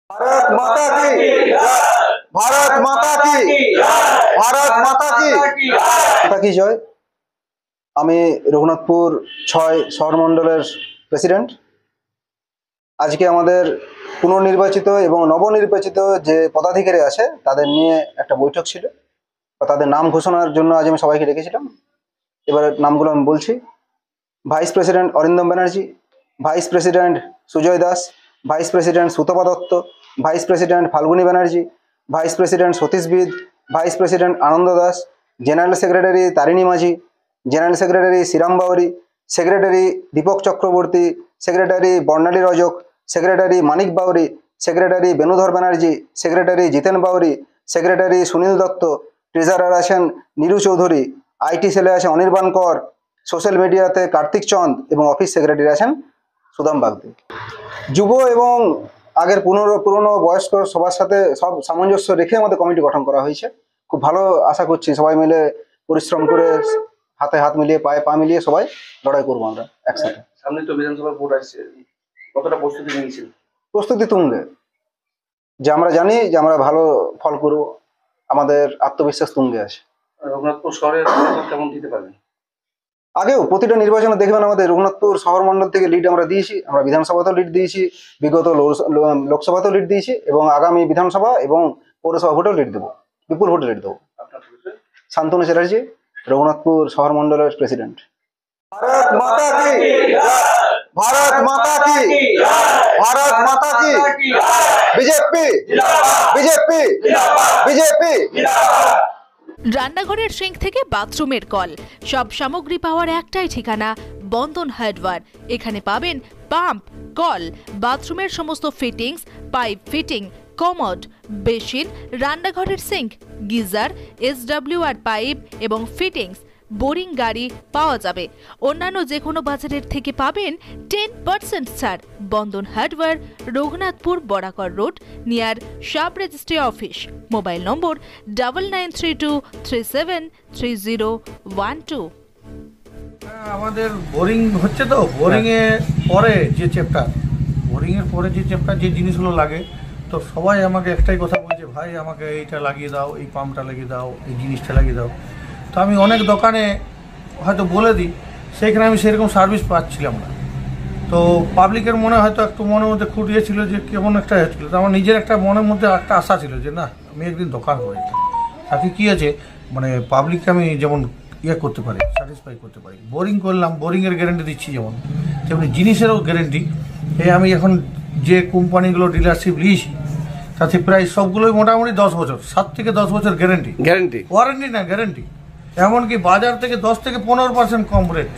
भारत माता की भारत माता की भारत माता की माता की जय। আমি রঘুনাথপুর ৬ শহর মণ্ডলের প্রেসিডেন্ট। আজকে আমাদের পুনর্নির্বাচিত এবং নবনির্বাচিত যে পদাধিকারী আছে তাদের নিয়ে একটা বৈঠক ছিল, তাদের নাম ঘোষণার জন্য আজ আমি সবাইকে ডেকেছিলাম। এবার নামগুলো আমি বলছি। Vice president Arindam Banerjee, vice president Sujoy Das, vice president Sutapa Dutta, vice president Falguni Banerjee, vice president Satish Bid, vice president Anand Das, general secretary Tarini Majhi, general secretary Shriram Bauri, secretary Dipak Chakraborty, secretary Barnali Rajak, secretary Manik Bauri, secretary Benudhar Banerjee, secretary Jiten Bauri, secretary Sunil Dutta, treasurer আছেন নীরু চৌধুরী, আইটি সেলে আছে অনির্বাণ কর, সোশ্যাল মিডিয়াতে কার্তিক চন্দ এবং অফিস সেক্রেটারি আছেন সুদাম বাগদি। যুব এবং আগের পুরনো বয়স্ক সবার সাথে সব সামঞ্জস্য রেখে আমাদের কমিটি গঠন করা হয়েছে। খুব ভালো আশা করছি সবাই মিলে পরিশ্রম করে হাতে হাত মিলিয়ে পায়ে পা মিলিয়ে সবাই লড়াই করবো আমরা একসাথে। সামনে তো বিধানসভা ভোট আসছে, কতটা প্রস্তুতি নিয়েছিল? প্রস্তুতি তুঙ্গে, যে আমরা জানি যে আমরা ভালো ফল করব, আমাদের আত্মবিশ্বাস তুঙ্গে আছে। রঘুনাথপুর শহরের কেমন দিতে পারবেন? আগেও প্রতিটা নির্বাচনে দেখবেন আমাদের রঘুনাথপুর শহর মন্ডল থেকে লিড আমরা দিয়েছি, আমরা বিধানসভাতেও লিড দিয়েছি, বিগত লোকসভাতেও লিড দিয়েছি এবং আগামী বিধানসভা এবং পৌরসভা ভোটেও লিড দেবো, বিপুল ভোটে লিড দেবো। শান্তনু চ্যাটার্জি, রঘুনাথপুর শহর মন্ডলের প্রেসিডেন্ট। ভারত মাতা কি ভারত মাতা কি ভারত মাতা কি বিজেপি বিজেপি বিজেপি। রান্নাঘরের সিঙ্ক থেকে বাথরুমের কল, সব সামগ্রী পাওয়ার একটাই ঠিকানা বন্ধন হার্ডওয়্যার। এখানে পাবেন পাম্প, কল, বাথরুমের সমস্ত fittings, pipe fitting, commode, basin, রান্নাঘরের সিঙ্ক, গিজার, SWR পাইপ এবং ফিটিংস, বোরিং গাড়ি পাওয়া যাবে। অন্যান্য যে কোনো বাজারের থেকে পাবেন 10% ছাড়। Bandhan hardware, Raghunathpur Barakar road, near sub registry office. Mobile number 9932373012। আমাদের বোরিং হচ্ছে, তো বোরিং এর পরে যে চ্যাপ্টার যে জিনিসগুলো লাগে, তো সবাই আমাকে একটাই কথা বলছে, ভাই আমাকে এইটা লাগিয়ে দাও, এই পাম্পটা লাগিয়ে দাও, এই জিনিসটা লাগিয়ে দাও। তো আমি অনেক দোকানে হয়তো বলে দিই, সেখানে আমি সেরকম সার্ভিস পাচ্ছিলাম না। তো পাবলিকের মনে হয়তো একটু মনের মধ্যে খুঁটিয়েছিল যে কেমন একটা হচ্ছিল। তো আমার নিজের একটা মনের মধ্যে একটা আশা ছিল যে না, আমি একদিন দোকান করে তাকে কী আছে, মানে পাবলিককে আমি যেমন করতে পারি, স্যাটিসফাই করতে পারি। বোরিং করলাম, বোরিংয়ের গ্যারেন্টি দিচ্ছি, যেমন তেমনি জিনিসেরও গ্যারেন্টি। আমি এখন যে কোম্পানিগুলো ডিলারশিপ নিয়েছি তাতে প্রায় সবগুলোই মোটামুটি 10 বছর, 7 থেকে 10 বছর গ্যারেন্টি, ওয়ারেন্টি না গ্যারেন্টি। এমনকি বাজার থেকে 10 থেকে 15% কম রেট।